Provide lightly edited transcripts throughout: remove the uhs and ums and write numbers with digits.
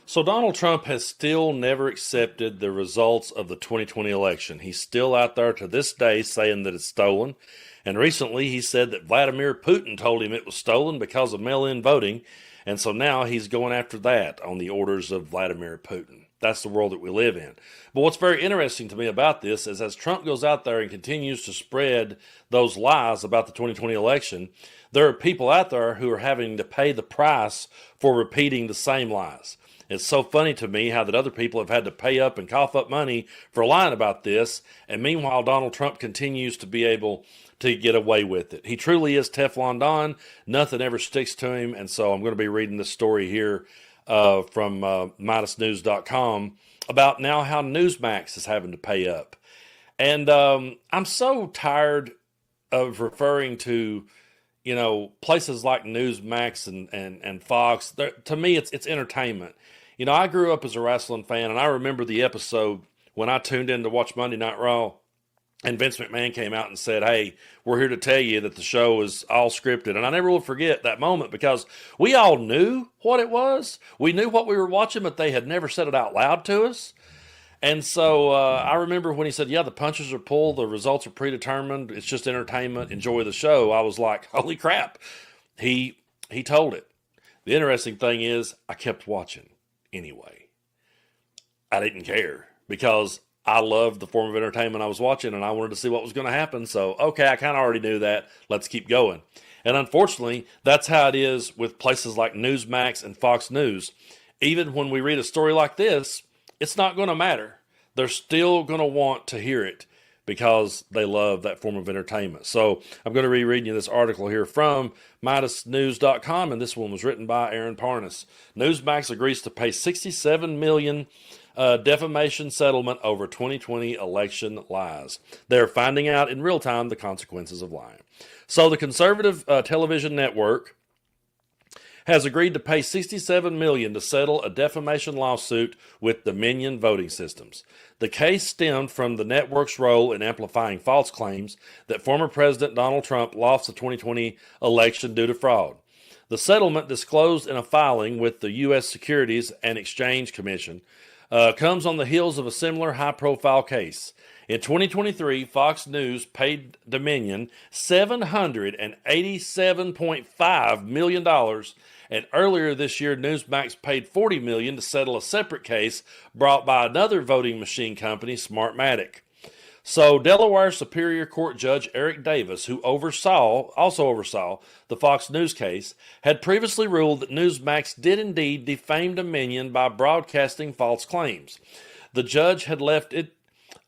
So Donald Trump has still never accepted the results of the 2020 election. He's still out there to this day saying that it's stolen. And recently he said that Vladimir Putin told him it was stolen because of mail-in voting. And so now he's going after that on the orders of Vladimir Putin. That's the world that we live in. But what's very interesting to me about this is as Trump goes out there and continues to spread those lies about the 2020 election, there are people out there who are having to pay the price for repeating the same lies. It's so funny to me how that other people have had to pay up and cough up money for lying about this, and meanwhile Donald Trump continues to be able to get away with it. He truly is Teflon Don. Nothing ever sticks to him, and so I'm going to be reading this story here from MeidasNews.com about now how Newsmax is having to pay up. And I'm so tired of referring to, places like Newsmax and Fox. To me, it's entertainment. I grew up as a wrestling fan, and I remember the episode when I tuned in to watch Monday Night Raw, and Vince McMahon came out and said, "Hey, we're here to tell you that the show is all scripted." And I never will forget that moment because we all knew what it was. We knew what we were watching, but they had never said it out loud to us. And so I remember when he said, "Yeah, the punches are pulled, the results are predetermined, it's just entertainment, enjoy the show." I was like, holy crap. He told it. The interesting thing is I kept watching anyway. I didn't care because I loved the form of entertainment I was watching and I wanted to see what was going to happen. So, okay, I kind of already knew that. Let's keep going. And unfortunately, that's how it is with places like Newsmax and Fox News. Even when we read a story like this, it's not going to matter. They're still going to want to hear it because they love that form of entertainment. So I'm going to be reading you this article here from MeidasNews.com, and this one was written by Aaron Parnas. Newsmax agrees to pay $67 million defamation settlement over 2020 election lies. They're finding out in real time the consequences of lying. So the conservative television network has agreed to pay $67 million to settle a defamation lawsuit with Dominion Voting Systems. The case stemmed from the network's role in amplifying false claims that former President Donald Trump lost the 2020 election due to fraud. The settlement, disclosed in a filing with the U.S. Securities and Exchange Commission, comes on the heels of a similar high-profile case. In 2023, Fox News paid Dominion $787.5 million, and earlier this year, Newsmax paid $40 million to settle a separate case brought by another voting machine company, Smartmatic. So Delaware Superior Court Judge Eric Davis, who also oversaw the Fox News case, had previously ruled that Newsmax did indeed defame Dominion by broadcasting false claims. The judge had left it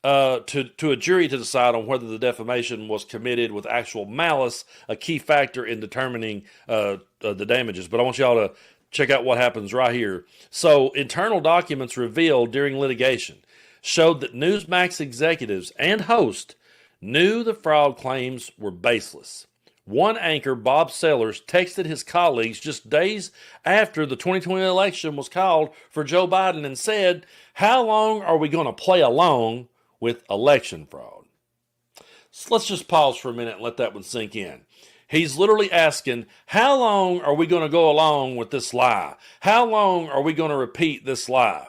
to a jury to decide on whether the defamation was committed with actual malice, a key factor in determining the damages. But I want y'all to check out what happens right here. So internal documents revealed during litigation showed that Newsmax executives and host knew the fraud claims were baseless. One anchor, Bob Sellers, texted his colleagues just days after the 2020 election was called for Joe Biden and said, "How long are we going to play along with election fraud?" So let's just pause for a minute and let that one sink in. He's literally asking, how long are we going to go along with this lie? How long are we going to repeat this lie?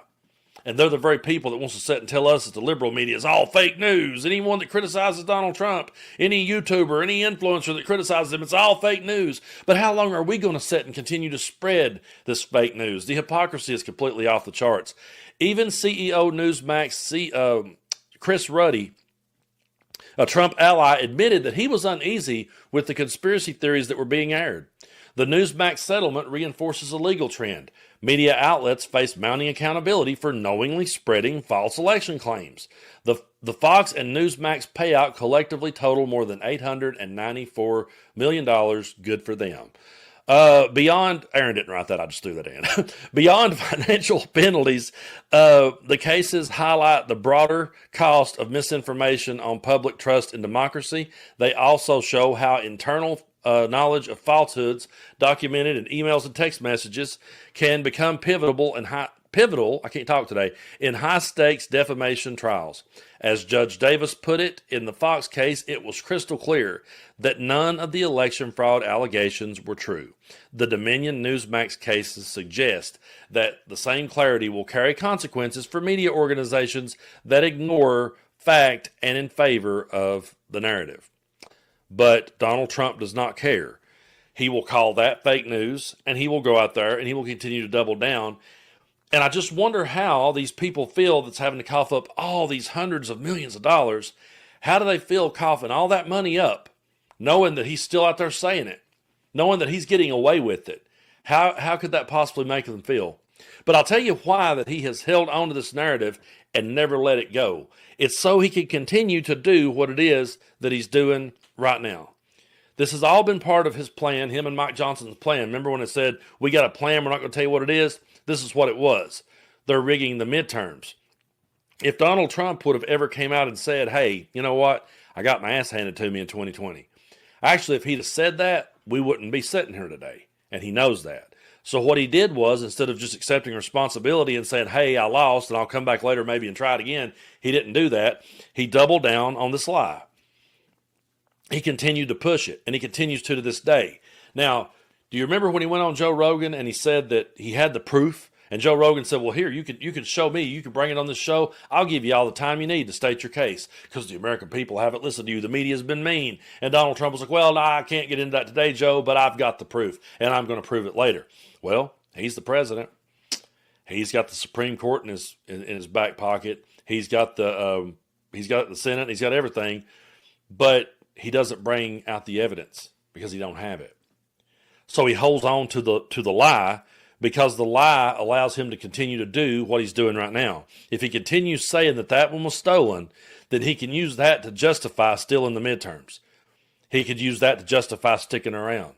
And they're the very people that wants to sit and tell us that the liberal media is all fake news. Anyone that criticizes Donald Trump, any YouTuber, any influencer that criticizes him, it's all fake news. But how long are we going to sit and continue to spread this fake news? The hypocrisy is completely off the charts. Even CEO Newsmax, Chris Ruddy, a Trump ally, admitted that he was uneasy with the conspiracy theories that were being aired. The Newsmax settlement reinforces a legal trend. Media outlets face mounting accountability for knowingly spreading false election claims. The Fox and Newsmax payout collectively total more than $894 million. Good for them. Beyond, Aaron didn't write that, I just threw that in. Beyond financial penalties, the cases highlight the broader cost of misinformation on public trust and democracy. They also show how internal knowledge of falsehoods documented in emails and text messages can become pivotal in pivotal, I can't talk today, in high-stakes defamation trials. As Judge Davis put it in the Fox case, it was crystal clear that none of the election fraud allegations were true. The Dominion Newsmax cases suggest that the same clarity will carry consequences for media organizations that ignore fact and in favor of the narrative. But Donald Trump does not care. He will call that fake news, and he will go out there and he will continue to double down. And I just wonder how these people feel that's having to cough up all these hundreds of millions of dollars. How do they feel coughing all that money up, knowing that he's still out there saying it, knowing that he's getting away with it? How could that possibly make them feel? But I'll tell you why that he has held on to this narrative and never let it go. It's so he can continue to do what it is that he's doing right now. This has all been part of his plan, him and Mike Johnson's plan. Remember when it said, we got a plan, we're not going to tell you what it is? This is what it was. They're rigging the midterms. If Donald Trump would have ever came out and said, hey, you know what? I got my ass handed to me in 2020. Actually, if he'd have said that, we wouldn't be sitting here today. And he knows that. So what he did was, instead of just accepting responsibility and saying, hey, I lost and I'll come back later maybe and try it again, he didn't do that. He doubled down on this lie. He continued to push it, and he continues to this day. Now, do you remember when he went on Joe Rogan and he said that he had the proof? And Joe Rogan said, well, here, you can show me. You can bring it on this show. I'll give you all the time you need to state your case because the American people haven't listened to you. The media has been mean. And Donald Trump was like, well, no, I can't get into that today, Joe, but I've got the proof, and I'm going to prove it later. Well, he's the president. He's got the Supreme Court in his back pocket. He's got the Senate. He's got everything. But he doesn't bring out the evidence because he don't have it. So he holds on to the lie because the lie allows him to continue to do what he's doing right now. If he continues saying that one was stolen, then he can use that to justify still in the midterms. He could use that to justify sticking around.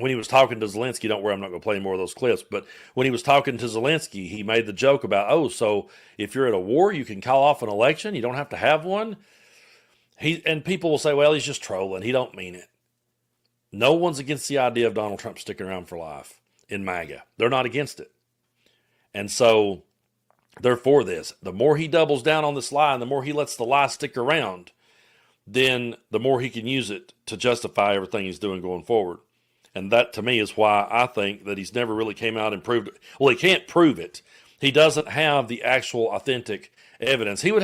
When he was talking to Zelensky, don't worry, I'm not going to play any more of those clips, but when he was talking to Zelensky, he made the joke about, so if you're at a war, you can call off an election, you don't have to have one. And people will say, well, he's just trolling. He don't mean it. No one's against the idea of Donald Trump sticking around for life in MAGA. They're not against it. And so they're for this. The more he doubles down on this lie and the more he lets the lie stick around, then the more he can use it to justify everything he's doing going forward. And that, to me, is why I think that he's never really came out and proved it. Well, he can't prove it. He doesn't have the actual authentic evidence. He would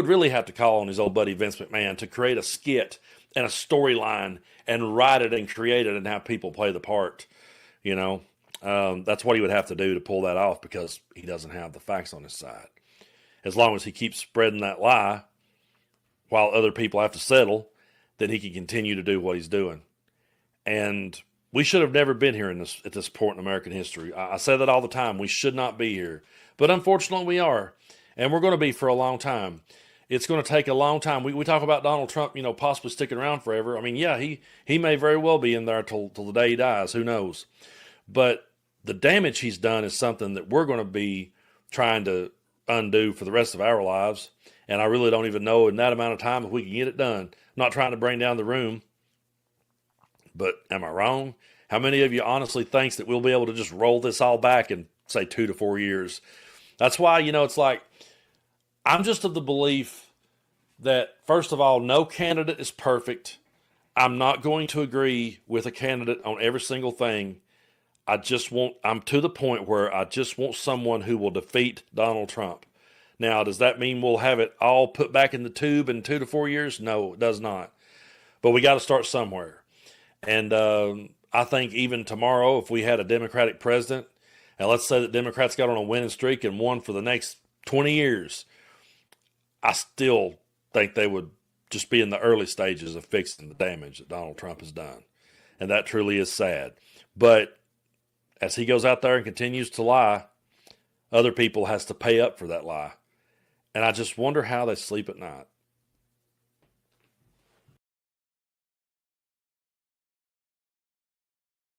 really have to call on his old buddy Vince McMahon to create a skit and a storyline and write it and create it and have people play the part. That's what he would have to do to pull that off because he doesn't have the facts on his side. As long as he keeps spreading that lie while other people have to settle, then he can continue to do what he's doing. And we should have never been here at this point in American history. I say that all the time. We should not be here. But unfortunately, we are. And we're going to be for a long time. It's going to take a long time. We talk about Donald Trump, possibly sticking around forever. I mean, yeah, he may very well be in there till the day he dies. Who knows? But the damage he's done is something that we're going to be trying to undo for the rest of our lives. And I really don't even know in that amount of time if we can get it done. I'm not trying to bring down the room. But am I wrong? How many of you honestly thinks that we'll be able to just roll this all back in, say, 2 to 4 years? That's why, it's like, I'm just of the belief that, first of all, no candidate is perfect. I'm not going to agree with a candidate on every single thing. I'm to the point where I just want someone who will defeat Donald Trump. Now, does that mean we'll have it all put back in the tube in 2 to 4 years? No, it does not. But we got to start somewhere. And I think even tomorrow, if we had a Democratic president, and let's say that Democrats got on a winning streak and won for the next 20 years, I still think they would just be in the early stages of fixing the damage that Donald Trump has done. And that truly is sad. But as he goes out there and continues to lie, other people has to pay up for that lie. And I just wonder how they sleep at night.